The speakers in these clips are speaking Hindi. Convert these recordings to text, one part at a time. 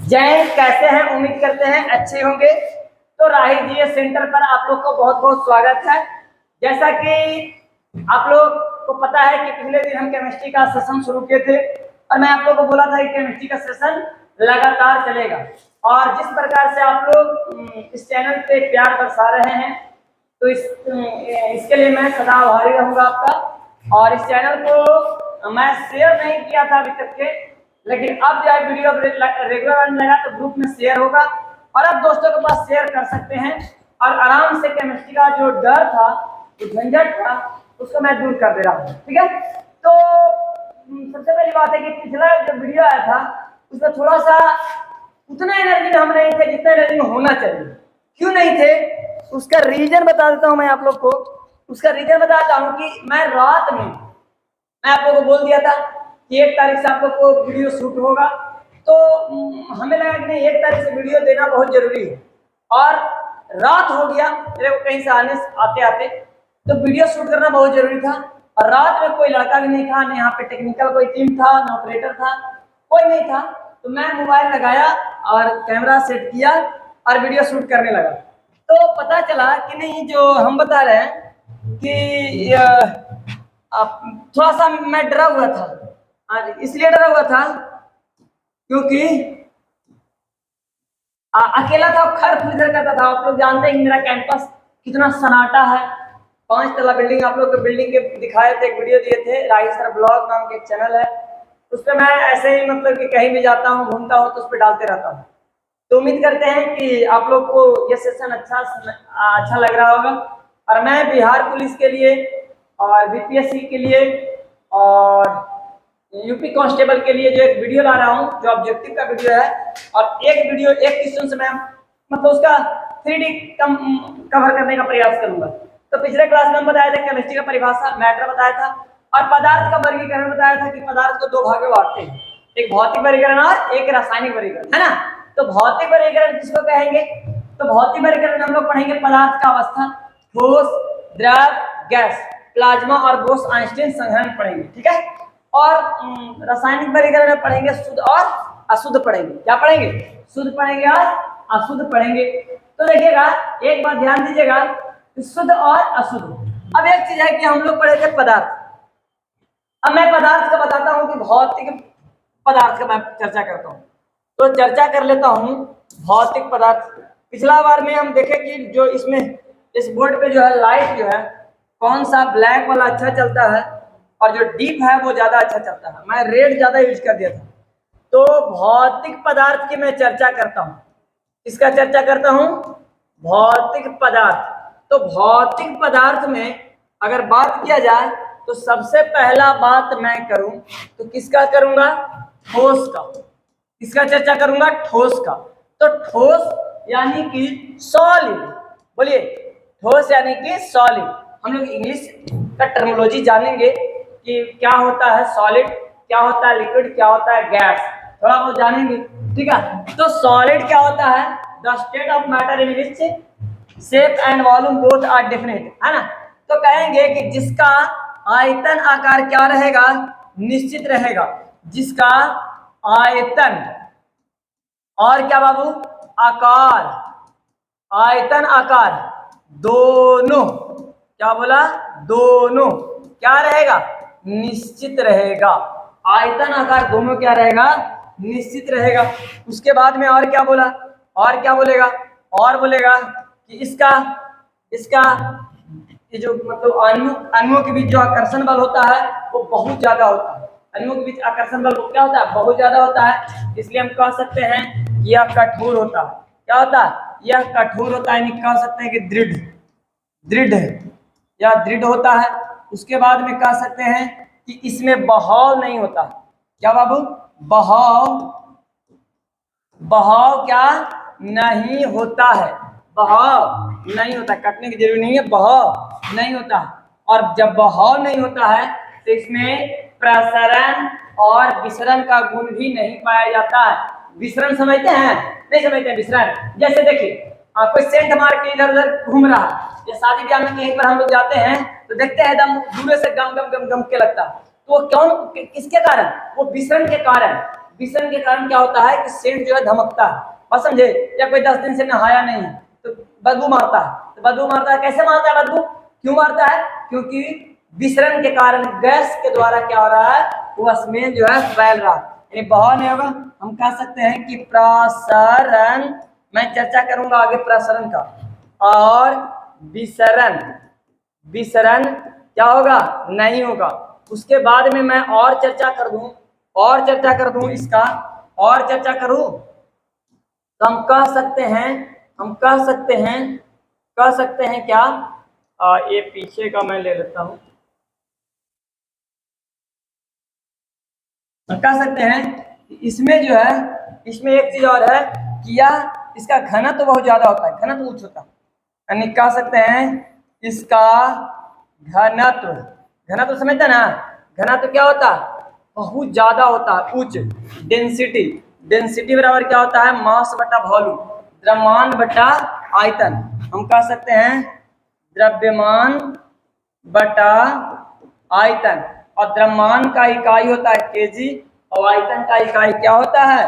जय, कैसे हैं? उम्मीद करते हैं अच्छे होंगे। तो राहिल जी सेंटर पर आप लोग को बहुत बहुत स्वागत है। जैसा कि आप लोग को पता है कि पिछले दिन हम केमिस्ट्री का सेशन शुरू किए थे और मैं आप लोगों को बोला था कि केमिस्ट्री का सेशन लगातार चलेगा। और जिस प्रकार से आप लोग इस चैनल पे प्यार बरसा रहे हैं तो इसके लिए मैं सदा आभारी रहूंगा आपका। और इस चैनल को मैं शेयर नहीं किया था अभी तक के, लेकिन अब जब वीडियो रेगुलर आने लगा तो ग्रुप में शेयर होगा और अब दोस्तों के पास शेयर कर सकते हैं और आराम से केमिस्ट्री का जो डर था, जो झंझट था, उसको मैं दूर कर दे रहा हूँ। ठीक है, तो सबसे पहली बात है कि पिछला जो वीडियो आया था उसमें थोड़ा सा उतना एनर्जी में हम नहीं थे जितना एनर्जी में होना चाहिए। क्यों नहीं थे उसका रीजन बता देता हूँ मैं आप लोग को। उसका रीजन बताता हूँ कि मैं रात में आप लोगों को बोल दिया था कि 1 तारीख से आप लोग को वीडियो शूट होगा, तो हमें लगा कि नहीं 1 तारीख से वीडियो देना बहुत जरूरी है। और रात हो गया मेरे को कहीं से आते आते, तो वीडियो शूट करना बहुत जरूरी था। और रात में कोई लड़का भी नहीं था, न यहाँ पे टेक्निकल कोई टीम था, न ऑपरेटर था, कोई नहीं था। तो मैं मोबाइल लगाया और कैमरा सेट किया और वीडियो शूट करने लगा। तो पता चला कि नहीं जो हम बता रहे हैं कि थोड़ा सा मैं डरा हुआ था। और इसलिए डरा हुआ था क्योंकि अकेला था, खर खुदर करता था। आप लोग जानते हैं मेरा कैंपस कितना सन्नाटा है। 5 तला बिल्डिंग आप लोग को बिल्डिंग के दिखाए थे, एक वीडियो दिए थे। राहिल सर ब्लॉग नाम के एक चैनल है, उस पर मैं ऐसे ही मतलब कि कहीं भी जाता हूँ घूमता हूँ तो उस पर डालते रहता हूँ। तो उम्मीद करते हैं कि आप लोग को ये सेशन अच्छा लग रहा होगा। और मैं बिहार पुलिस के लिए और बीपीएससी के लिए और यूपी कांस्टेबल के लिए जो एक वीडियो ला रहा हूँ, जो ऑब्जेक्टिव का वीडियो है। और एक वीडियो एक क्वेश्चन से मैं मतलब उसका 3D कवर करने का प्रयास करूंगा। तो पिछले क्लास में हम बताया था केमिस्ट्री का परिभाषा, मैटर बताया था और पदार्थ का वर्गीकरण बताया था कि पदार्थ को 2 भाग में बांटते हैं, एक भौतिक वर्गीकरण और एक रासायनिक वर्गीकरण, है ना। तो भौतिक वर्गीकरण किसको कहेंगे? तो भौतिक वर्गीकरण हम लोग पढ़ेंगे पदार्थ का अवस्था, ठोस, द्रव, गैस, प्लाज्मा और बोस आइंस्टीन संघनन पढ़ेंगे। ठीक है, और रासायनिक वर्गीकरण में पढ़ेंगे शुद्ध और अशुद्ध पढ़ेंगे। क्या पढ़ेंगे? शुद्ध पढ़ेंगे और अशुद्ध पढ़ेंगे। तो देखिएगा, एक बात ध्यान दीजिएगा, शुद्ध और अशुद्ध। अब एक चीज है कि हम लोग पढ़े थे पदार्थ। अब मैं पदार्थ का बताता हूँ कि भौतिक पदार्थ का मैं चर्चा करता हूँ। तो चर्चा कर लेता हूँ भौतिक पदार्थ। पिछला बार में हम देखे कि जो इसमें इस बोर्ड पे जो है लाइट जो है कौन सा ब्लैक वाला अच्छा चलता है और जो डीप है वो ज्यादा अच्छा चलता है। मैं रेड ज्यादा यूज कर दिया था। तो भौतिक पदार्थ की मैं चर्चा करता हूँ। इसका चर्चा करता हूँ भौतिक पदार्थ। तो भौतिक पदार्थ में अगर बात किया जाए तो सबसे पहला बात मैं करूं तो किसका करूंगा? ठोस का। किसका चर्चा करूंगा? ठोस का। तो ठोस यानी कि सॉलिड। बोलिए, ठोस यानी कि सॉलिड। हम लोग इंग्लिश का टर्मिनोलॉजी जानेंगे कि क्या होता है सॉलिड, क्या होता है लिक्विड, क्या होता है गैस, थोड़ा बहुत जानेंगे। ठीक है, तो सॉलिड क्या होता है? The state of matter in which shape and volume both are definite, है ना। तो कहेंगे कि जिसका आयतन आकार क्या रहेगा? निश्चित रहेगा। जिसका आयतन और क्या बाबू? आकार, आयतन आकार दोनों, क्या बोला? दोनों क्या रहेगा? निश्चित रहेगा। आयतन आकार दोनों क्या रहेगा? निश्चित रहेगा। उसके बाद में और क्या बोला? और क्या बोलेगा? और बोलेगा कि इसका ये जो मतलब अणुओं के बीच जो आकर्षण बल होता है वो बहुत ज्यादा होता है। अणुओं के बीच आकर्षण बल क्या होता है? बहुत ज्यादा होता है। इसलिए हम कह सकते हैं कि यह कठोर होता है। क्या होता है? यह कठोर होता है, यानी कह सकते हैं कि दृढ़ या दृढ़ होता है। उसके बाद में कह सकते हैं कि इसमें बहाव नहीं होता। क्या बाबू? बहाव क्या नहीं होता है? बहाव नहीं होता, कटने की जरूरी नहीं है, बहाव नहीं होता। और जब बहाव नहीं होता है तो इसमें प्रसरण और विसरण का गुण भी नहीं पाया जाता है। विसरण समझते हैं? नहीं समझते हैं विसरण? जैसे देखिए, कोई सेंट मार के इधर उधर घूम रहा है, या शादी ब्याह में कहीं पर हम लोग जाते हैं तो देखते हैं एकदम दूर से गम गम गम गम के लगता है। तो वो कौन, किसके कारण? वो विसरण के कारण। विसरण के कारण क्या होता है कि सेंट जो है धमकता है, बस समझे। या कोई 10 दिन से नहाया नहीं है तो बदबू मारता है। तो बदबू मारता है, कैसे मारता है बदबू, क्यों मारता है, क्योंकि विसरण के कारण गैस के द्वारा क्या हो रहा है, वो स्मेल जो है फैल रहा है, यानी बहाव नहीं होगा। हम कह सकते हैं कि प्रसरण, मैं चर्चा करूंगा आगे प्रसरण का, और विसरण, विसरण क्या होगा, नहीं होगा। उसके बाद में मैं और चर्चा कर दूं, और चर्चा कर दूं इसका, और चर्चा करूं तो हम कह सकते हैं, हम कह सकते हैं, कह सकते हैं क्या, ये पीछे का मैं ले लेता हूं। हम कह सकते हैं इसमें जो है, इसमें एक चीज और है कि यह, इसका घनत्व तो बहुत ज्यादा होता है, घनत्व उच्च होता है, यानी कह सकते हैं इसका घनत्व, घनत्व समझते ना, घनत्व क्या होता है, बहुत ज्यादा होता है, उच्च। डेंसिटी, डेंसिटी बराबर क्या होता है, मास बटा वॉल्यूम, द्रव्यमान बटा आयतन। हम कह सकते हैं द्रव्यमान बटा आयतन, और द्रव्यमान का इकाई होता है केजी, और आयतन का इकाई क्या होता है,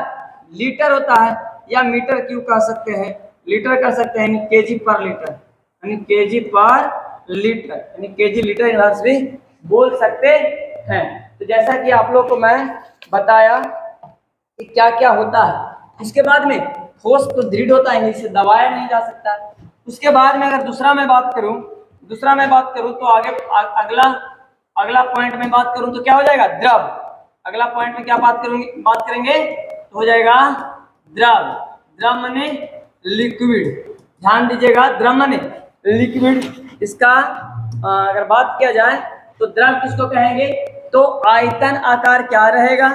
लीटर होता है, या मीटर क्यों कह सकते हैं, लीटर कह सकते हैं, केजी पर लीटर, यानी केजी पर लीटर, यानी केजी लीटर इनवर्स भी बोल सकते हैं। तो जैसा कि आप लोग को मैं बताया कि क्या क्या होता है। उसके बाद में ठोस तो दृढ़ होता है, इसे दबाया नहीं जा सकता। उसके बाद में अगर दूसरा मैं बात करूं, दूसरा मैं बात करूं तो आगे अगला अगला पॉइंट में बात करूं तो क्या हो जाएगा, द्रव। अगला पॉइंट में क्या बात करेंगे तो हो जाएगा द्रव। द्रव माने लिक्विड, ध्यान दीजिएगा, द्रव माने लिक्विड। इसका अगर बात किया जाए तो द्रव किसको कहेंगे, तो आयतन आकार क्या रहेगा,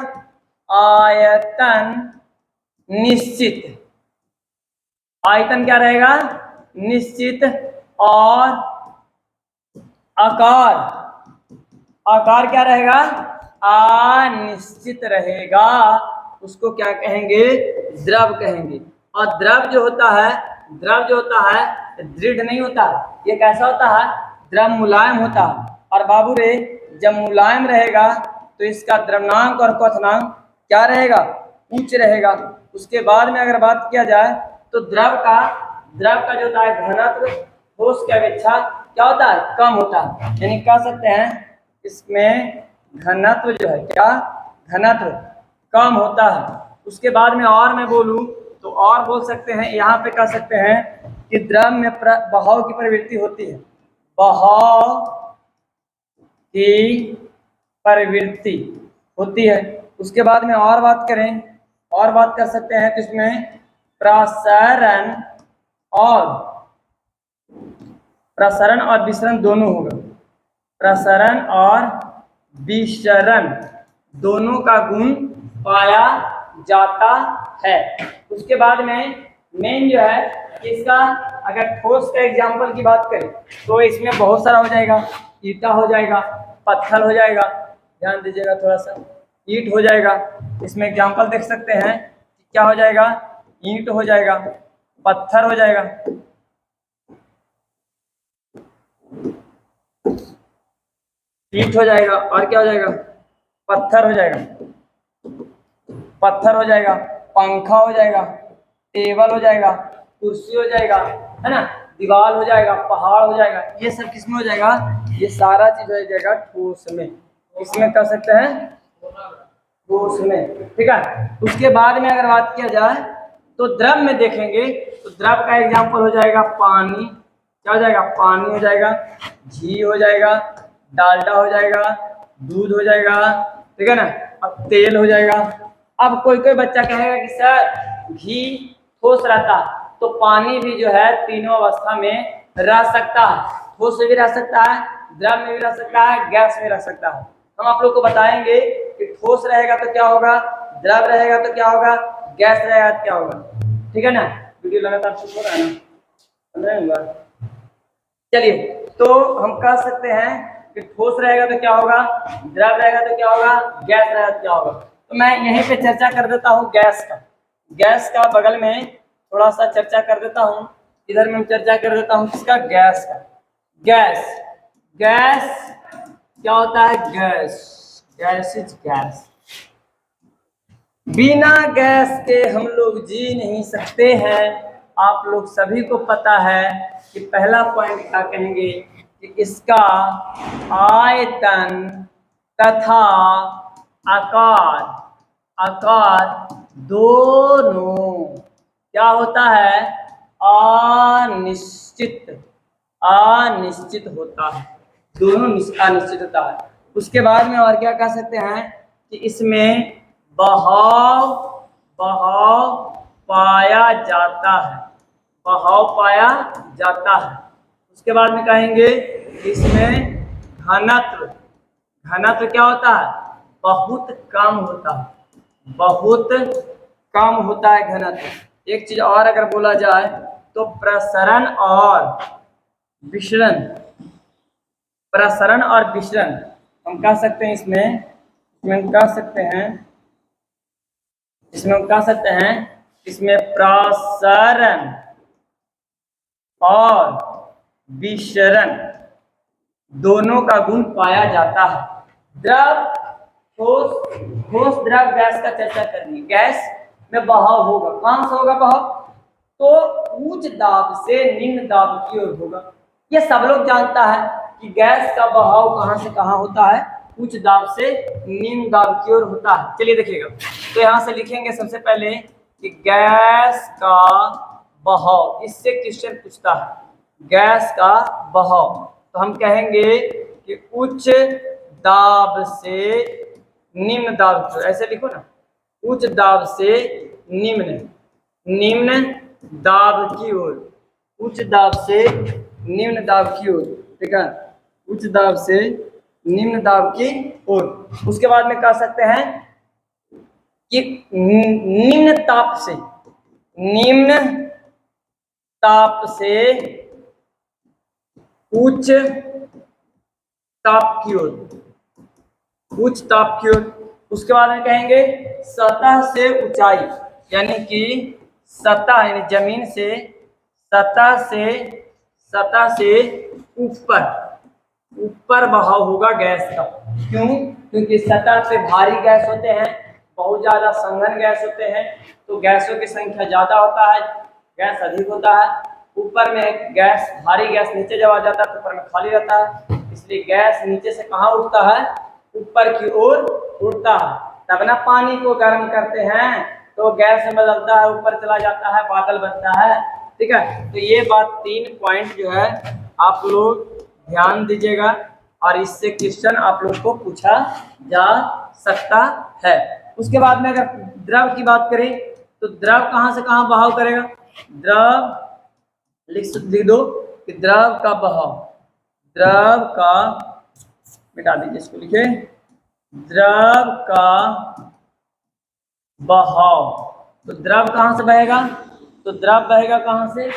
आयतन निश्चित, आयतन क्या रहेगा, निश्चित, और आकार, आकार क्या रहेगा, अनिश्चित रहेगा, उसको क्या कहेंगे, द्रव कहेंगे। और द्रव जो होता है, द्रव जो होता है दृढ़ नहीं होता, ये कैसा होता है, द्रव मुलायम होता है। और बाबू रे जब मुलायम रहेगा तो इसका द्रव्यनांक और क्वथनांक क्या रहेगा, उच्च रहेगा। उसके बाद में अगर बात किया जाए तो द्रव का जो होता है घनत्व ठोस की अपेक्षा क्या होता है, कम होता है, यानी कह सकते हैं इसमें घनत्व जो है क्या, घनत्व कम होता है। उसके बाद में और मैं बोलूं तो और बोल सकते हैं, यहाँ पे कह सकते हैं कि द्रव में बहाव की प्रवृत्ति होती है, बहाव की प्रवृत्ति होती है। उसके बाद में और बात करें, और बात कर सकते हैं तो इसमें प्रसरण और विसरण दोनों होगा, प्रसरण और विसरण दोनों का गुण पाया जाता है। उसके बाद में मेन जो है इसका, अगर ठोस का एग्जांपल की बात करें तो इसमें बहुत सारा हो जाएगा, ईटा हो जाएगा, पत्थर हो जाएगा, ध्यान दीजिएगा थोड़ा सा, ईंट हो जाएगा, इसमें एग्जांपल देख सकते हैं क्या हो जाएगा, ईंट हो जाएगा, पत्थर हो जाएगा, ईंट हो जाएगा, और क्या हो जाएगा, पत्थर हो जाएगा, पत्थर हो जाएगा, पंखा हो जाएगा, टेबल हो जाएगा, कुर्सी हो जाएगा, है ना, दीवार हो जाएगा, पहाड़ हो जाएगा, ये सब किसमें हो जाएगा, ये सारा चीज हो जाएगा ठोस में। इसमें कर सकते हैं ठोस में, ठीक है। उसके बाद में अगर बात किया जाए तो द्रव में देखेंगे तो द्रव का एग्जाम्पल हो जाएगा पानी, क्या हो जाएगा, पानी हो जाएगा, घी हो जाएगा, डालडा हो जाएगा, दूध हो जाएगा, ठीक है ना, अब तेल हो जाएगा। अब कोई कोई बच्चा कहेगा कि सर घी ठोस रहता, तो पानी भी जो है तीनों अवस्था में रह सकता है, ठोस में भी रह सकता है, द्रव में भी रह सकता है, गैस में रह सकता है। हम आप लोग को बताएंगे कि ठोस रहेगा तो क्या होगा, द्रव रहेगा तो क्या होगा, गैस रहेगा तो क्या होगा, ठीक है ना। वीडियो लगातार शुरू हो रहा है ना, चलिए। तो हम कह सकते हैं कि ठोस रहेगा तो क्या होगा, द्रव रहेगा तो क्या होगा, गैस रहेगा तो क्या होगा। तो मैं यहीं पे चर्चा कर देता हूँ गैस का, गैस का बगल में थोड़ा सा चर्चा कर देता हूँ, इधर में चर्चा कर देता हूँ किसका, गैस का। गैस, गैस क्या होता है, गैस, गैस इज गैस, बिना गैस के हम लोग जी नहीं सकते हैं। आप लोग सभी को पता है कि पहला पॉइंट क्या कहेंगे कि इसका आयतन तथा आकार आकार दोनों क्या होता है, अनिश्चित अनिश्चित होता है, दोनों अनिश्चित होता है। उसके बाद में और क्या कह सकते हैं कि इसमें बहाव बहाव पाया जाता है, बहाव पाया जाता है। उसके बाद में कहेंगे इसमें घनत्व घनत्व क्या होता है, बहुत कम होता है, बहुत कम होता है घनत्व। एक चीज और अगर बोला जाए तो प्रसरण और विसरण, प्रसरण और विसरण हम कह सकते हैं इसमें हम कह सकते हैं इसमें प्रसरण और विसरण दोनों का गुण पाया जाता है। द्रव ठोस द्रव गैस का चर्चा करनी। गैस में बहाव होगा, कहां से होगा बहाव, तो उच्च दाब से निम्न दाब की ओर होगा। ये सब लोग जानता है कि गैस का बहाव कहां से कहां होता है, उच्च दाब से निम्न दाब की ओर होता है। चलिए देखिएगा, तो यहां से लिखेंगे सबसे पहले कि गैस का बहाव, इससे क्वेश्चन पूछता है गैस का बहाव, तो हम कहेंगे कि उच्च दाब से निम्न दाब, ऐसे लिखो ना, उच्च दाब से निम्न दाब की ओर, उच्च दाब से निम्न दाब की ओर, ठीक है, उच्च दाब से निम्न दाब की ओर। उसके बाद में कह सकते हैं कि निम्न ताप से उच्च ताप की ओर, उच्च ताप की ओर। उसके बाद में कहेंगे सतह से ऊंचाई, यानी कि सतह यानी जमीन से, सतह से ऊपर बहाव होगा गैस का। क्यों? क्योंकि सतह पे भारी गैस होते हैं, बहुत ज्यादा संघन गैस होते हैं, तो गैसों की संख्या ज्यादा होता है, गैस अधिक होता है। ऊपर में गैस, भारी गैस नीचे जब आ जाता है तो ऊपर में खाली रहता है, इसलिए गैस नीचे से कहाँ उठता है, ऊपर की ओर उठता है। तब ना पानी को गर्म करते हैं तो गैस में बदलता है, ऊपर चला जाता है, बादल बनता है, ठीक है। तो ये बात 3 पॉइंट जो है आप लोग ध्यान दीजिएगा, और इससे क्वेश्चन आप लोग को पूछा जा सकता है। उसके बाद में अगर द्रव की बात करें तो द्रव कहाँ से कहाँ बहाव करेगा, द्रव लिख दो कि द्रव का बहाव, द्रव का, मिटा दीजिए इसको, लिखे द्रव का बहाव। तो द्रव कहाँ से बहेगा, तो द्रव बहेगा कहाँ से,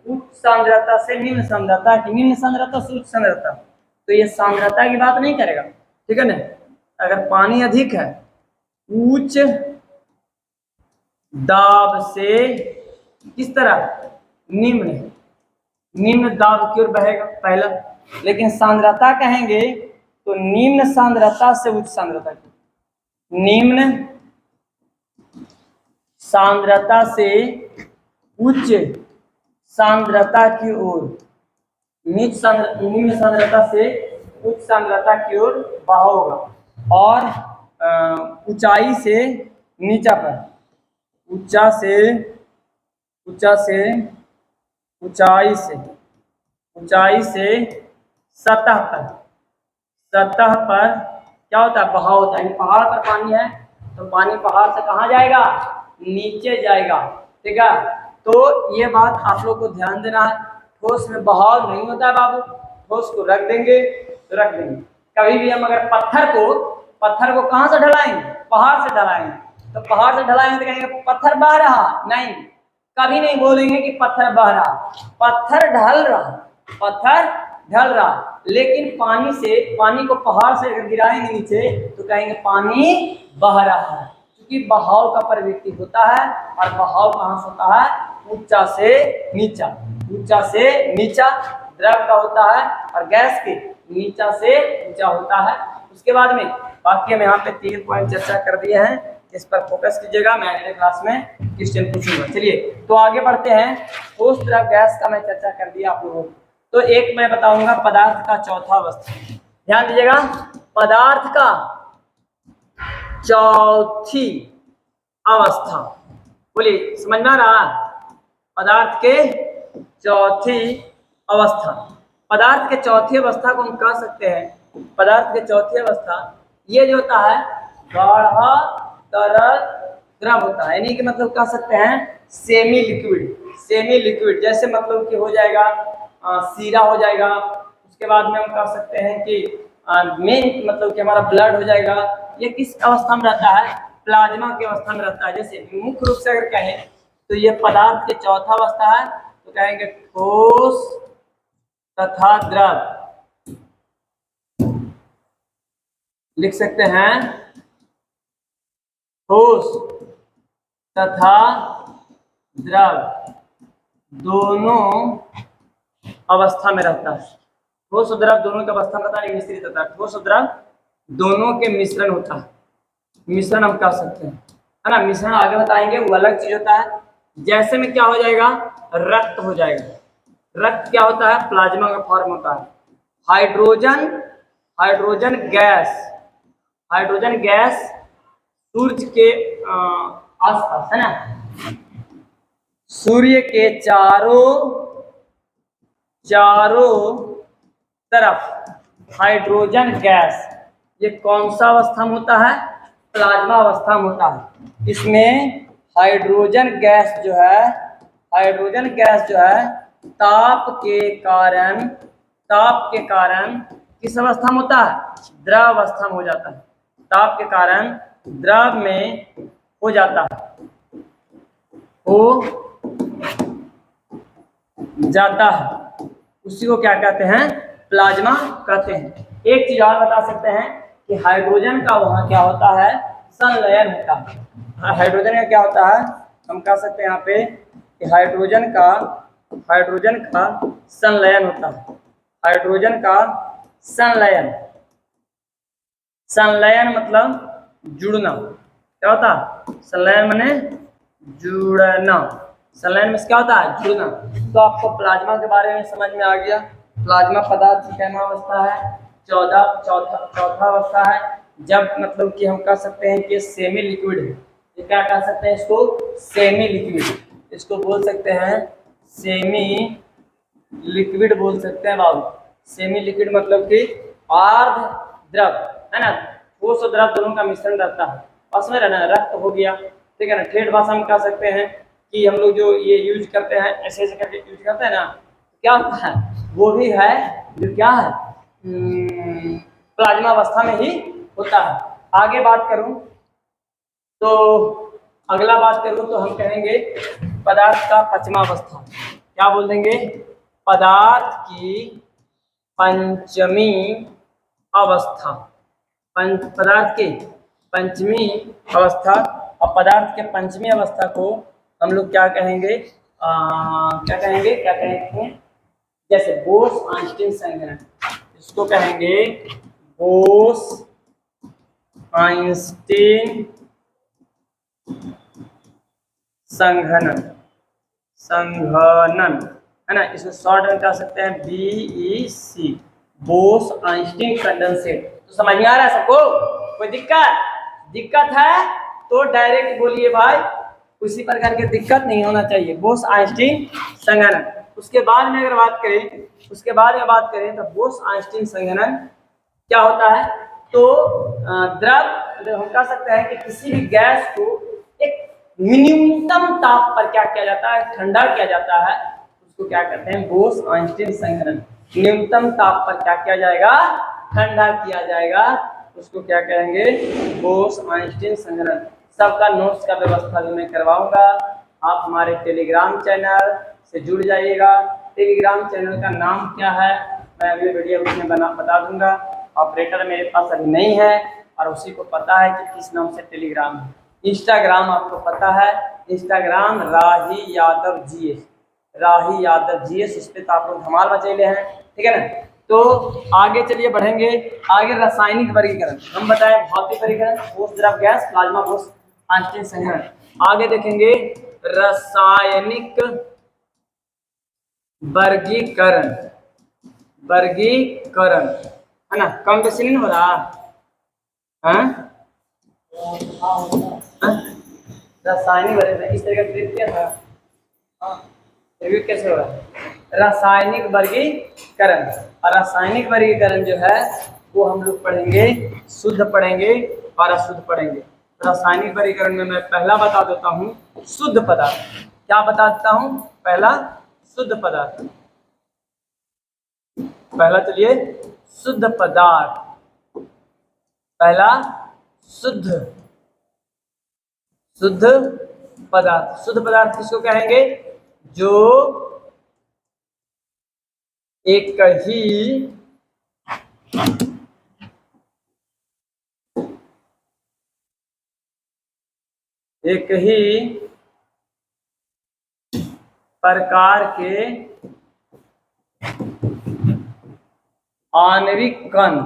उच्च सांद्रता से निम्न सांद्रता, की निम्न सांद्रता से उच्च सांद्रता। तो ये सांद्रता की बात नहीं करेगा, ठीक है ना। अगर पानी अधिक है, उच्च दाब से किस तरह, निम्न दाब की ओर बहेगा पहला। लेकिन सांद्रता कहेंगे तो निम्न सांद्रता से उच्च सांद्रता की, निम्न सांद्रता से उच्च सांद्रता की ओर, निम्न सांद्रता से उच्च सांद्रता की ओर बहाव होगा। और ऊंचाई से नीचा पर, ऊंचाई से सतह पर क्या होता है, बहाव होता है। पहाड़ पर पानी है तो पानी पहाड़ से कहाँ जाएगा, नीचे जाएगा, ठीक है। तो ये बात आप लोग को ध्यान देना है, ठोस में बहाव नहीं होता है बाबू, ठोस को रख देंगे तो रख देंगे। कभी भी हम अगर पत्थर को कहाँ से ढलाएंगे, पहाड़ से ढलाएंगे, तो पहाड़ से ढलाएंगे तो कहेंगे पत्थर बह रहा, नहीं, कभी नहीं बोलेंगे कि पत्थर बह रहा, पत्थर ढल रहा। लेकिन पानी को पहाड़ से गिराएंगे नीचे तो कहेंगे पानी बह रहा है, क्योंकि बहाव का प्रवृत्ति होता है। और बहाव कहाँ से होता है, ऊंचा से नीचा द्रव का होता है, और गैस के नीचा से ऊंचा होता है। उसके बाद में बाकी हम यहाँ पे 3 पॉइंट चर्चा कर दिए हैं, इस पर फोकस कीजिएगा, मैं अगले क्लास में क्वेश्चन पूछूंगा। चलिए तो आगे बढ़ते हैं। ठोस द्रव गैस का मैं चर्चा कर दिया आप लोगों को। तो एक मैं बताऊंगा पदार्थ का चौथा अवस्था। ध्यान दीजिएगा, पदार्थ का चौथी अवस्था। बोलिए, समझ में आ रहा? पदार्थ के चौथी अवस्था। पदार्थ के चौथी अवस्था को हम कह सकते हैं, पदार्थ के चौथी अवस्था ये जो होता है गाढ़ा तरल द्रव होता है, यानी कि मतलब कह सकते हैं सेमी लिक्विड। सेमी लिक्विड जैसे मतलब कि हो जाएगा सीरा हो जाएगा, उसके बाद में हम कह सकते हैं कि मेन मतलब कि हमारा ब्लड हो जाएगा। ये किस अवस्था में रहता है? प्लाज्मा की अवस्था में रहता है। जैसे मुख्य रूप से अगर कहें तो ये पदार्थ के चौथा अवस्था है, तो कहेंगे ठोस तथा द्रव। लिख सकते हैं ठोस तथा द्रव दोनों अवस्था में रहता है। ठोस और द्रव दोनों की अवस्था में रहता है, मिश्रित होता है। ठोस और द्रव दोनों के मिश्रण होता है, मिश्रण हम कह सकते हैं, है ना। मिश्रण आगे बताएंगे, वो अलग चीज होता है। जैसे में क्या हो जाएगा? रक्त हो जाएगा। रक्त क्या होता है? प्लाज्मा का फॉर्म होता है। हाइड्रोजन गैस, हाइड्रोजन गैस सूर्य के आसपास, है ना, सूर्य के चारों तरफ हाइड्रोजन गैस, ये कौन सा अवस्था में होता है? प्लाज्मा अवस्था में होता है। इसमें हाइड्रोजन गैस जो है ताप के कारण किस अवस्था में होता है? द्रव अवस्था में हो जाता है। ताप के कारण द्रव में हो जाता है, हो जाता है। उसी को क्या कहते हैं? प्लाज्मा कहते हैं। एक चीज और बता सकते हैं कि हाइड्रोजन का वहां क्या होता है? संलयन होता है। हाइड्रोजन का क्या होता है? हम कह सकते हैं यहाँ पे कि हाइड्रोजन का संलयन होता है। हाइड्रोजन का संलयन मतलब जुड़ना। क्या होता है? संलयन माने जुड़ना। संलयन में क्या होता है? जुड़ना। तो आपको प्लाज्मा के बारे में समझ में आ गया। प्लाज्मा पदार्थ की क्या अवस्था है? चौथा अवस्था है। जब मतलब कि हम कह सकते हैं कि सेमी लिक्विड है। ये क्या कह सकते हैं इसको? Semi liquid. इसको बोल सकते हैं सेमी लिक्विड बोल सकते हैं बाबू। सेमी लिक्विड मतलब कि अर्ध द्रव, है ना। ठोस और द्रव दोनों का मिश्रण रहता है। बस में रहना, रक्त हो गया, ठीक है ना। ठेठ भाषा में कह सकते हैं कि हम लोग जो ये यूज करते हैं, ऐसे करके यूज करते हैं ना, क्या होता है? वो भी है जो क्या है? प्लाज्मा अवस्था में ही होता है। आगे बात करूं तो अगला बात करूं तो हम कहेंगे पदार्थ का पंचमा अवस्था। क्या बोल देंगे? पदार्थ की पंचमी अवस्था। पदार्थ की पंचमी अवस्था। और पदार्थ के पंचमी अवस्था को हम लोग क्या कहेंगे? क्या कहेंगे? जैसे बोस-आइंस्टीन संघनन, इसको कहेंगे बोस-आइंस्टीन संघनन, है ना। इसको शॉर्ट में कह सकते हैं BEC, बोस-आइंस्टीन कंडेंसेट। तो समझ में आ रहा है सबको? कोई दिक्कत है तो डायरेक्ट बोलिए भाई, किसी प्रकार की दिक्कत नहीं होना चाहिए। बोस-आइंस्टीन संघनन। उसके बाद में अगर बात करें तो बोस-आइंस्टीन संघनन क्या होता है? तो द्रव हम कह सकते हैं कि किसी भी गैस को एक न्यूनतम ताप पर क्या किया जाता है? ठंडा किया जाता है। उसको क्या कहते हैं? बोस-आइंस्टीन संघनन। न्यूनतम ताप पर क्या किया जाएगा? ठंडा किया जाएगा। उसको क्या कहेंगे? बोस-आइंस्टीन संघनन। सबका नोट्स का व्यवस्था भी मैं करवाऊंगा। आप हमारे टेलीग्राम चैनल से जुड़ जाइएगा। टेलीग्राम चैनल का नाम क्या है मैं अभी वीडियो में बता दूंगा। ऑपरेटर मेरे पास अभी नहीं है और उसी को पता है कि किस नाम से टेलीग्राम है। इंस्टाग्राम आपको पता है, इंस्टाग्राम राही यादव GS, इस पे तो आप लोग धमाल मचेले हैं, ठीक है ना। तो आगे चलिए बढ़ेंगे। आगे रासायनिक वर्गीकरण हम बताएं। भौतिक वर्गीकरण, ठोस द्रव गैस, प्लाज्मा, बोस आंशिक संघनन। आगे देखेंगे रासायनिक वर्गीकरण, वर्गीकरण है ना, कम बेसी नहीं हो रहा है? रासायनिक वर्गीकरण इस तरह का ट्रिक किया था, रिव्यू कैसे हो रहा है? रासायनिक वर्गीकरण, और रासायनिक वर्गीकरण जो है वो हम लोग पढ़ेंगे, शुद्ध पढ़ेंगे और अशुद्ध पढ़ेंगे। रासायनिक वर्गीकरण में मैं पहला बता देता हूँ शुद्ध पदार्थ। क्या बता देता हूँ? पहला शुद्ध पदार्थ। पहला चलिए शुद्ध पदार्थ, पहला शुद्ध पदार्थ। शुद्ध पदार्थ किसको कहेंगे? जो एक ही प्रकार के आणविक कण,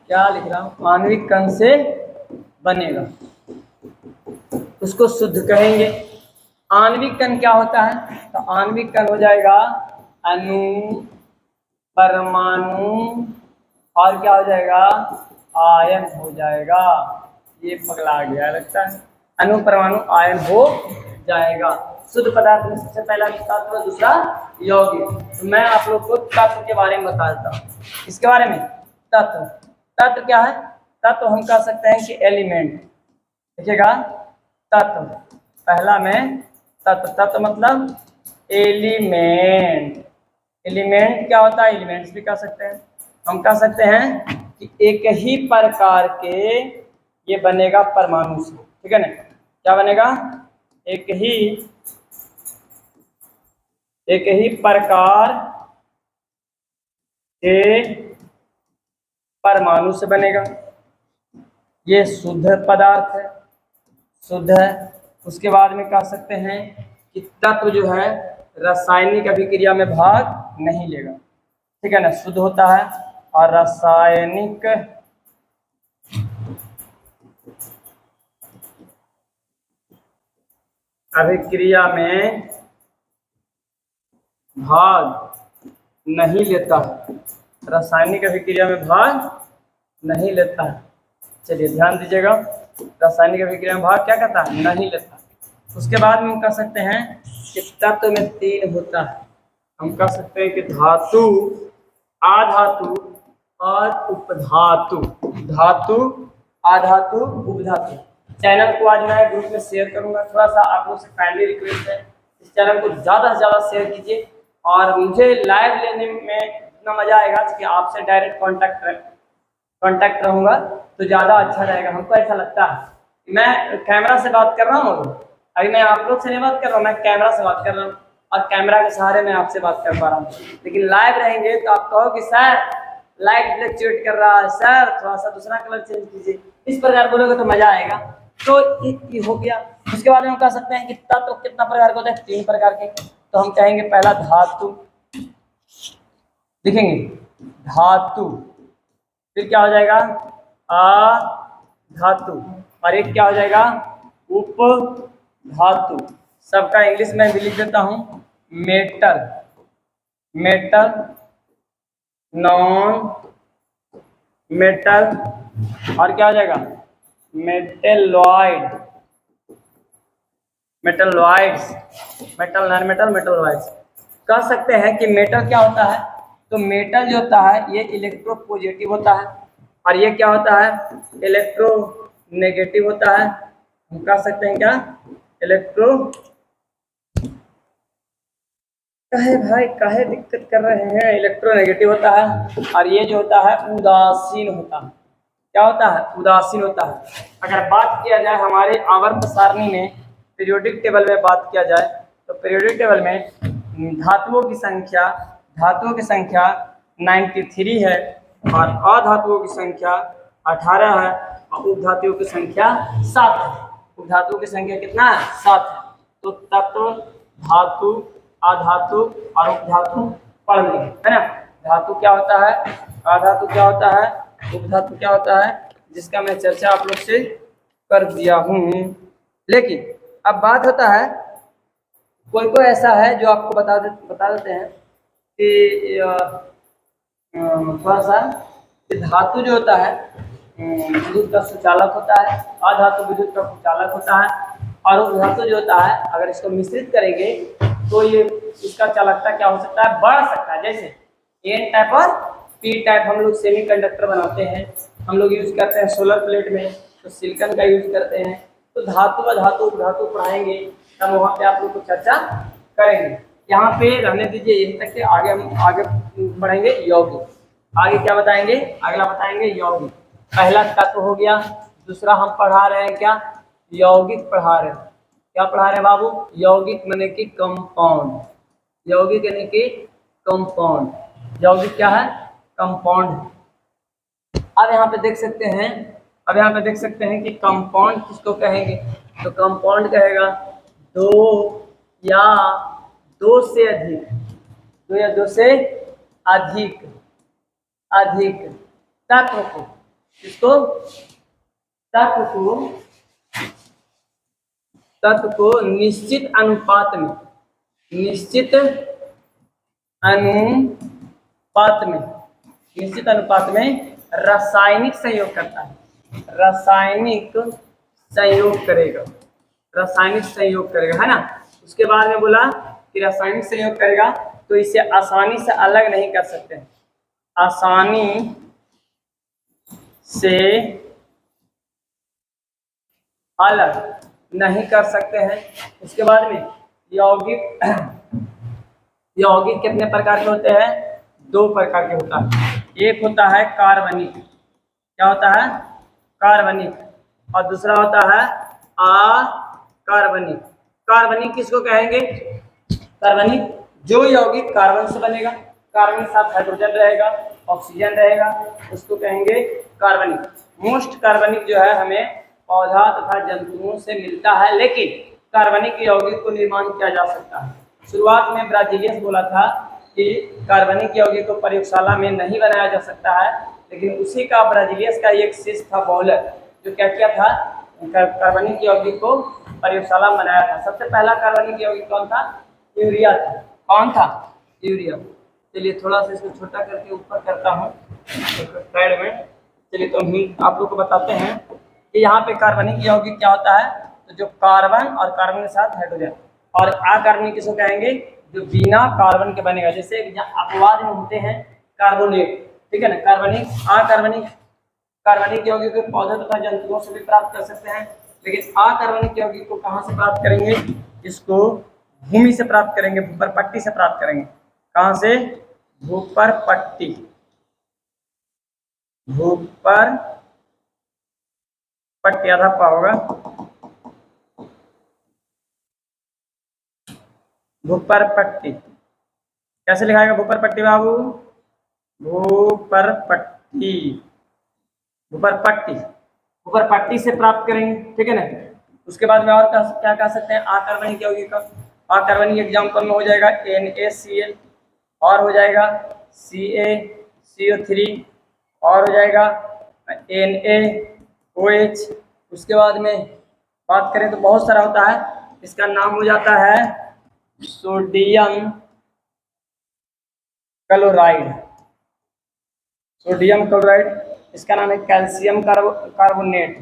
क्या लिख रहा हूं? आणविक कण से बनेगा, उसको शुद्ध कहेंगे। आणविक कण क्या होता है? तो आणविक कण हो जाएगा अणु, परमाणु और क्या हो जाएगा? आयन हो जाएगा। ये पगला गया लगता है, अणु परमाणु आयन हो जाएगा। शुद्ध पदार्थ में सबसे पहला तत्व, दूसरा यौगिक। तो मैं आप लोग को तत्व के बारे में बता देता हूँ। इसके बारे में तत्व, तत्व क्या है? तत्व हम कह सकते हैं कि एलिमेंट। देखिएगा तत्व, पहला में तत्व, तत्व मतलब एलिमेंट। एलिमेंट क्या होता है? एलिमेंट्स भी कह सकते हैं। हम कह सकते हैं कि एक ही प्रकार के ये बनेगा परमाणु से, ठीक है ना? क्या बनेगा? एक ही प्रकार के परमाणु से बनेगा। ये शुद्ध पदार्थ है, शुद्ध है। उसके बाद में कह सकते हैं कि तत्व जो है रासायनिक अभिक्रिया में भाग नहीं लेगा, ठीक है ना? शुद्ध होता है और रासायनिक अभिक्रिया में भाग नहीं लेता है, रासायनिक अभिक्रिया में भाग नहीं लेता है। चलिए ध्यान दीजिएगा, रासायनिक अभिक्रिया में भाग क्या करता है? नहीं लेता। उसके बाद में हम कह सकते हैं कि तत्व में तीन होता है। हम कह सकते हैं कि धातु, आधातु और उपधातु। धातु, आधातु, उपधातु। चैनल को आज मैं ग्रुप में शेयर करूंगा। थोड़ा सा आप लोग से काइंडली रिक्वेस्ट है, इस चैनल को ज़्यादा से ज़्यादा शेयर कीजिए। और मुझे लाइव लेने में इतना मज़ा आएगा कि आपसे डायरेक्ट कांटेक्ट रहूँगा तो ज़्यादा अच्छा रहेगा। हमको ऐसा लगता है मैं कैमरा से बात कर रहा हूँ, अभी मैं आप लोग से नहीं बात कर रहा हूँ, मैं कैमरा से बात कर रहा हूँ और कैमरा के सहारे मैं आपसे बात कर पा रहा हूँ। लेकिन लाइव रहेंगे तो आप कहो कि सर लाइट फ्लक्चुएट कर रहा है, सर थोड़ा सा दूसरा कलर चेंज कीजिए, इस प्रकार बोलोगे तो मजा आएगा। तो ये हो गया। उसके बाद में हम कह सकते हैं कि तत्व कितना प्रकार के होते हैं? तीन प्रकार के। तो हम कहेंगे पहला धातु, लिखेंगे धातु, फिर क्या हो जाएगा? अधातु, और एक क्या हो जाएगा? उपधातु। सबका इंग्लिश में भी लिख देता हूँ, मेटल, मेटल, नॉन मेटल, और क्या हो जाएगा? Metalloid, metalloids, metal, non metal, metalloids. कह सकते हैं कि मेटल क्या होता है? तो मेटल जो होता है ये इलेक्ट्रोपॉजिटिव होता है, और ये क्या होता है? इलेक्ट्रोनेगेटिव होता है। हम कह सकते हैं क्या? काहे दिक्कत कर रहे हैं? इलेक्ट्रोनेगेटिव होता है। और ये जो होता है उदासीन होता है। क्या होता है? उदासीन होता है। अगर बात किया जाए हमारे आवर्त सारणी में, पीरियोडिक टेबल में बात किया जाए तो पीरियोडिक टेबल में धातुओं की संख्या 93 है और अधातुओं की संख्या 18 है और उपधातुओं की संख्या 7 है। उपधातुओं की संख्या कितना है? 7 है। तो तत्व, धातु, अधातु और उपधातु पढ़ लेंगे, है ना? धातु क्या होता है, अधातु क्या होता है, उपधातु क्या होता है, जिसका मैं चर्चा आप लोग से कर दिया हूँ। लेकिन अब बात होता है, कोई कोई ऐसा है जो आपको बता देते हैं कि थोड़ा सा धातु जो होता है विद्युत का सुचालक होता है, अधातु विद्युत का कुचालक होता है, और उपधातु जो होता है अगर इसको मिश्रित करेंगे तो ये इसका चालकता क्या हो सकता है, बढ़ सकता है। जैसे एन टाइप और पी टाइप हम लोग सेमीकंडक्टर बनाते हैं, हम लोग यूज करते हैं सोलर प्लेट में, तो सिलिकॉन का यूज करते हैं। तो धातु व धातु उपधातु पढ़ाएंगे तब वहाँ पे आप लोग को चर्चा करेंगे। यहाँ पे रहने दीजिए यही तक के, आगे हम आगे बढ़ेंगे यौगिक। आगे क्या बताएंगे, अगला बताएंगे यौगिक। पहला तत्व हो गया, दूसरा हम पढ़ा रहे हैं क्या, यौगिक पढ़ा रहे हैं। क्या पढ़ा रहे हैं बाबू, यौगिक माने कि कंपाउंड, यौगिक यानी कि कंपाउंड। यौगिक क्या है, कंपाउंड। अब यहाँ पे देख सकते हैं, अब यहाँ पे देख सकते हैं कि कंपाउंड किसको कहेंगे, तो कंपाउंड कहेगा दो या दो से अधिक, दो या दो से अधिक अधिक तत्व को, किसको, तत्व को निश्चित अनुपात में, निश्चित अनुपात में, निश्चित अनुपात में रासायनिक संयोग करता है, रासायनिक संयोग करेगा, रासायनिक संयोग करेगा, है ना। उसके बाद में बोला कि रासायनिक संयोग करेगा तो इसे आसानी से अलग नहीं कर सकते हैं, आसानी से अलग नहीं कर सकते हैं। उसके बाद में यौगिक, यौगिक कितने प्रकार के होते हैं, दो प्रकार के होता है। एक होता है कार्बनिक, क्या होता है, कार्बनिक, और दूसरा होता है अकार्बनिक। कार्बनिक किसको कहेंगे, कार्बनिक जो यौगिक कार्बन से बनेगा, कार्बन के साथ हाइड्रोजन रहेगा, ऑक्सीजन रहेगा, उसको कहेंगे कार्बनिक। मोस्ट कार्बनिक जो है हमें पौधा तथा जंतुओं से मिलता है, लेकिन कार्बनिक यौगिक को निर्माण किया जा सकता है। शुरुआत में ब्राजीलियस बोला था कि कार्बनिक यौगिक को प्रयोगशाला में नहीं बनाया जा सकता है, लेकिन उसी का ब्राजीलियस का एक शिष्य था बॉयलर, जो क्या किया था, कार्बनिक यौगिक को प्रयोगशाला में बनाया था। सबसे पहला कार्बनिक यौगिक कौन था, यूरिया था। कौन था, यूरिया। चलिए थोड़ा सा इसको छोटा करके ऊपर करता हूँ साइड में। चलिए तो हम आप लोग को बताते हैं कि यहाँ पे कार्बनिक यौगिक क्या होता है, तो जो कार्बन और कार्बन के साथ हाइड्रोजन, और अकार्बनिक किसको कहेंगे, जो बिना कार्बन के बनेगा। जैसे अपवाद में होते हैं कार्बोनेट, ठीक है ना। कार्बनिक अकार्बनिक, कार्बनिक यौगिक को पौधे तथा जंतुओं से भी प्राप्त कर सकते हैं, लेकिन अकार्बनिक यौगिक को कहाँ से प्राप्त करेंगे, इसको भूमि से प्राप्त करेंगे, भूपर पट्टी से प्राप्त करेंगे। कहाँ से, भूपर पट्टी, भूपर पट्टी आधा पा होगा, भूपर पट्टी। कैसे लिखाएगा भूपर पट्टी बाबू, भूपर पट्टी, भूपर पट्टी, भूपर पट्टी से प्राप्त करेंगे, ठीक है ना। उसके बाद में और क्या कह सकते हैं, अकार्बनिक यौगिक का, अकार्बनिक एग्जाम्पल में हो जाएगा NaCl, और हो जाएगा CaCO3, और हो जाएगा NaOH। उसके बाद में बात करें तो बहुत सारा होता है, इसका नाम हो जाता है सोडियम क्लोराइड, सोडियम क्लोराइड। इसका नाम है कैल्शियम कार्बोनेट,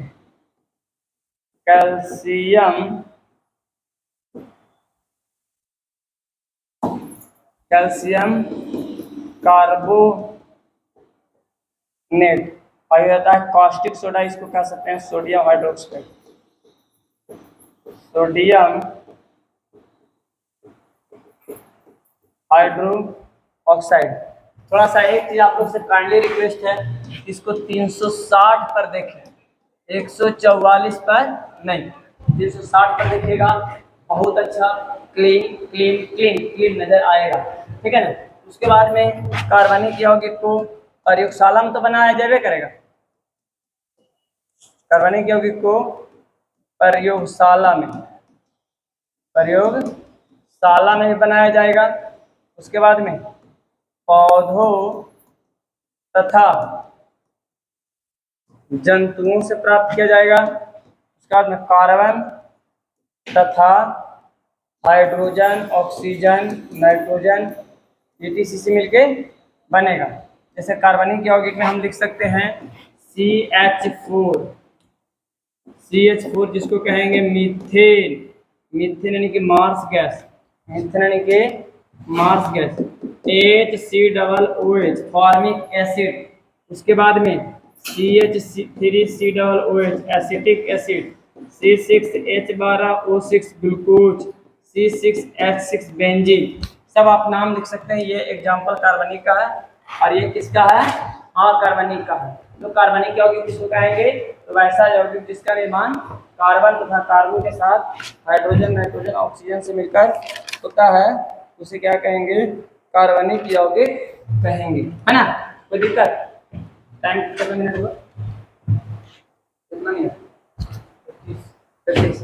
कैल्शियम कार्बोनेट। और ये होता है कॉस्टिक सोडा, इसको कह सकते हैं sodium hydroxide, sodium hydro oxide. थोड़ा सा एक चीज आप लोग से काइंडली रिक्वेस्ट है, इसको 360 पर देखें, 144 पर नहीं, 360 पर देखिएगा, बहुत अच्छा क्लीन क्लीन क्लीन क्लीन नजर आएगा, ठीक है ना। उसके बाद में कार्बनिक यौगिक को प्रयोगशाला में तो बनाया जावे करेगा, कार्बनिक यौगिक को प्रयोगशाला में, प्रयोगशाला में बनाया जाएगा। उसके बाद में पौधों तथा जंतुओं से प्राप्त किया जाएगा। उसके बाद में कार्बन तथा हाइड्रोजन, ऑक्सीजन, नाइट्रोजन, etc से मिलके बनेगा। जैसे कार्बनिक यौगिक में हम लिख सकते हैं CH4, CH4 जिसको कहेंगे मीथेन, मीथेन यानी कि मार्स गैस, मीथेन यानी कि marsh gas. HCOOH formic acid, उसके बाद में CH3COOH acetic acid, C6H12O6 glucose, C6H6 benzene. सब आप नाम लिख सकते हैं। ये एग्जाम्पल कार्बनिक का है और ये किसका है, कार्बनिक का है। तो कार्बनिक यौगिक किसको कहेंगे, तो वैसा यौगिक जिसका निर्माण कार्बन तथा कार्बन के साथ हाइड्रोजन, नाइट्रोजन, ऑक्सीजन से मिलकर होता है, उसे क्या कहेंगे, कार्बनिक यौगिक कहेंगे, है ना। कोई दिक्कत? टाइम कितना मिनट हुआ, कितना मिनट, 35।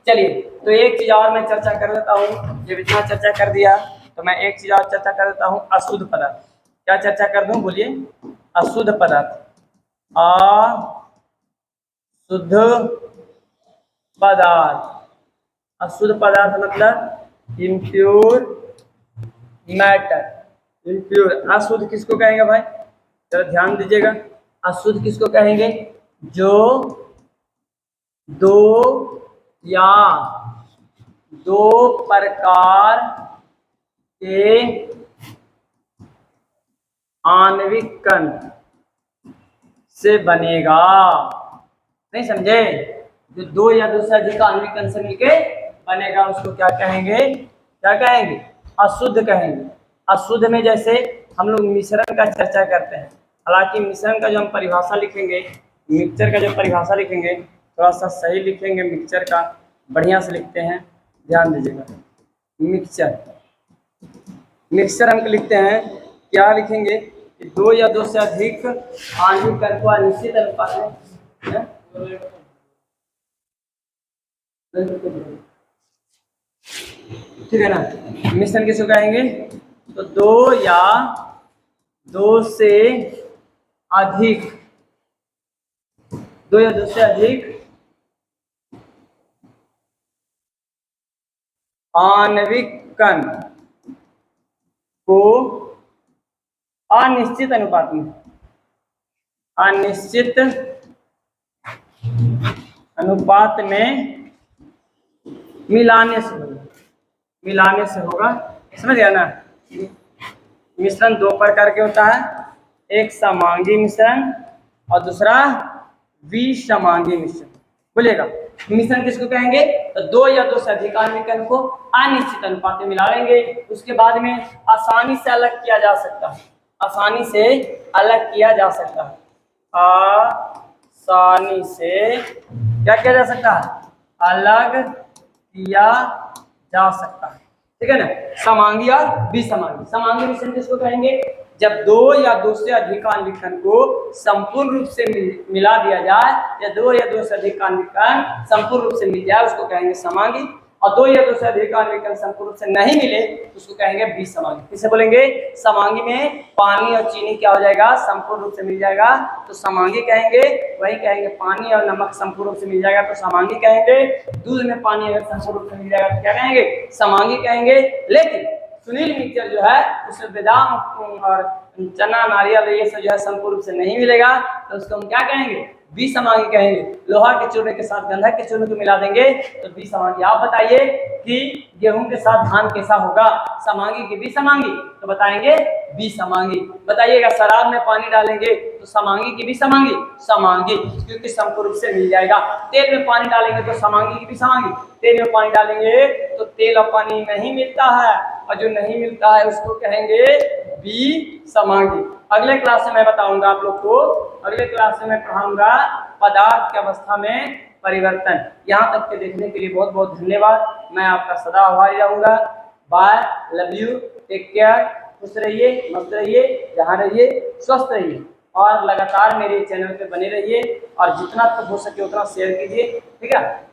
चलिए, तो एक चीज और मैं चर्चा कर देता हूँ। जब इतना चर्चा कर दिया तो मैं एक चीज और चर्चा कर देता हूँ, अशुद्ध पदार्थ। क्या चर्चा कर दूं, बोलिए। अशुद्ध पदार्थ, अशुद्ध पदार्थ, अशुद्ध पदार्थ मतलब इम्प्योर मैटर, इम्प्योर। अशुद्ध किसको कहेंगे भाई, जरा ध्यान दीजिएगा। अशुद्ध किसको कहेंगे, जो दो या दो प्रकार के आणविक कण से बनेगा। नहीं समझे, जो दो या दो से अधिक आणविक कण से मिलके बनेगा उसको क्या कहेंगे, क्या कहेंगे, अशुद्ध कहेंगे। अशुद्ध में जैसे हम लोग मिश्रण का चर्चा करते हैं, हालांकि मिश्रण का जो हम परिभाषा लिखेंगे, मिक्सचर का जो परिभाषा लिखेंगे, थोड़ा सा सही लिखेंगे। मिक्सचर का बढ़िया से लिखते हैं, ध्यान दीजिएगा। मिक्सचर, मिक्सचर हम लिखते हैं, क्या लिखेंगे कि दो या दो से अधिक आणविक कण को निश्चित अनुपात में, ठीक है ना। मिश्रण किसको कहेंगे, तो दो या दो से अधिक, दो या दो से अधिक आणविक कण को अनिश्चित अनुपात में, अनिश्चित अनुपात में मिलाने से होगा, मिलाने से होगा। समझ गया ना। मिश्रण दो प्रकार के होता है, एक समांगी मिश्रण और दूसरा विसमांगी मिश्रण। बोलिएगा, मिश्रण किसको कहेंगे, तो दो या दो से अधिक आणविक कण को अनिश्चित अनुपात में मिला लेंगे। उसके बाद में आसानी से अलग किया जा सकता है, आसानी से अलग किया जा सकता है, आसानी से क्या किया जा सकता है, अलग किया जा सकता है, ठीक है ना। समांगी और विसमांगी। समांगी मिश्रण किसको कहेंगे, जब दो या दो से अधिक आणविक कण को संपूर्ण रूप से मिला दिया जाए, या दो या दो से अधिक आणविक कण संपूर्ण रूप से मिल जाए, उसको कहेंगे समांगी। और दो या दो से अधिक आणविक कण संपूर्ण रूप से नहीं मिले तो उसको कहेंगे विसमांगी। किसे बोलेंगे, समांगी में पानी और चीनी क्या हो जाएगा, संपूर्ण रूप से मिल जाएगा तो समांगी कहेंगे। वही कहेंगे पानी और नमक संपूर्ण रूप से मिल जाएगा तो समांगी कहेंगे। दूध में पानी अगर संपूर्ण रूप से मिल जाएगा तो क्या कहेंगे, समांगी कहेंगे। लेकिन सुनील मिक्सचर जो है उसमें बादाम और चना, नारियल ये सब जो है संपूर्ण रूप से नहीं मिलेगा तो उसको हम क्या कहेंगे, विसमांगी कहेंगे। लोहा के चूर्णे के साथ गंधक के चूर्णे को मिला देंगे तो विसमांगी। आप बताइए कि गेहूं के साथ धान कैसा होगा, समांगी की विसमांगी, तो बताएंगे विसमांगी। बताइएगा शराब में पानी डालेंगे तो समांगी की विसमांगी, समांगी, क्योंकि संपूर्ण रूप से मिल जाएगा। तेल में पानी डालेंगे तो समांगी की विसमांगी, तेल में पानी डालेंगे तो तेल और पानी नहीं मिलता है और जो नहीं मिलता है उसको कहेंगे विसमांगी। अगले क्लास में मैं बताऊंगा आप लोग को, अगले क्लास में मैं पढ़ाऊंगा पदार्थ की अवस्था में परिवर्तन। यहाँ तक के देखने के लिए बहुत बहुत धन्यवाद। मैं आपका सदा आभारी रहूंगा। Bye, love you, take care, खुश रहिए, मस्त रहिए, जहाँ रहिए स्वस्थ रहिए और लगातार मेरे चैनल पे बने रहिए और जितना तक हो सके उतना शेयर कीजिए, ठीक है।